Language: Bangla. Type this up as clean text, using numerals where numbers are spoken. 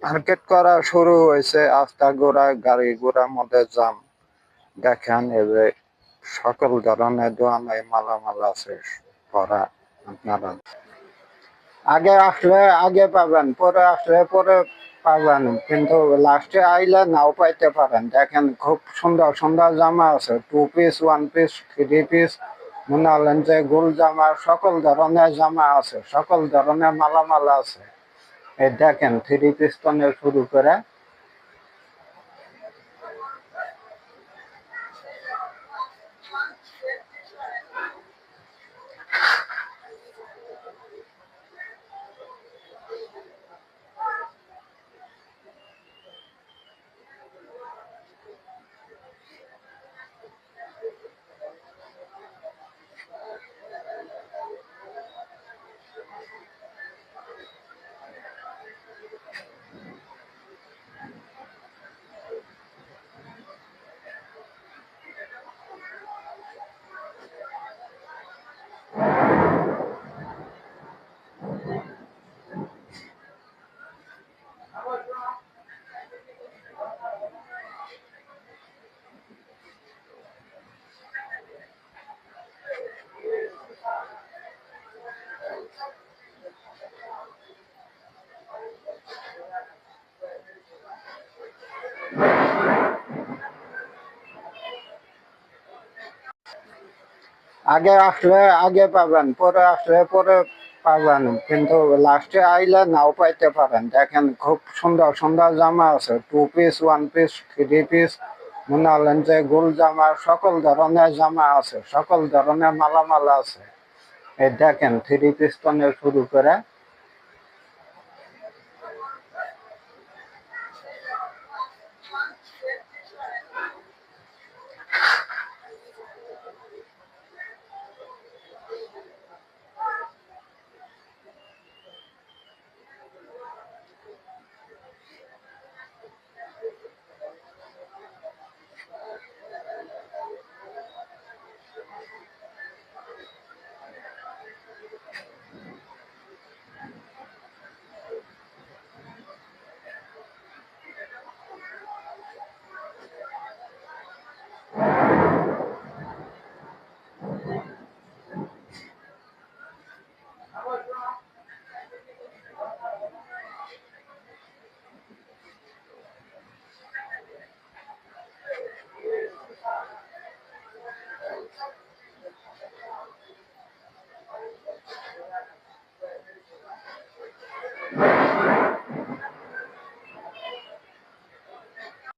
মার্কেট করা শুরু হয়েছে, আস্তা ঘোড়া গাড়ি ঘোড়ার মধ্যে জাম। দেখেন এই যে সকল ধরনের দোকানে মালামাল আছে ভরা। আপনারা আগে আসলে আগে পাবেন, পরে আসলে পরে পাবেন, কিন্তু লাস্টে আইলে নাও পাইতে পারেন। দেখেন খুব সুন্দর সুন্দর জামা আছে, 2 পিস, 1 পিস, 3 পিস, মনে হলেন যে গোল জামা, সকল ধরনের জামা আছে, সকল ধরনের মালামাল আছে। এই দেখেন 3 পিস থেকে শুরু করে। আগে আসলে আগে পাবেন, পরে আসলে পরে পাবেন, কিন্তু লাস্টে আইলে নাও পাইতে পারেন। দেখেন খুব সুন্দর সুন্দর জামা আছে, 2 পিস, 1 পিস, 3 পিস, মনে হলেন যে গোল জামা, সকল ধরনের জামা আছে, সকল ধরনের মালামাল আছে। এই দেখেন 3 পিস থেকে শুরু করে।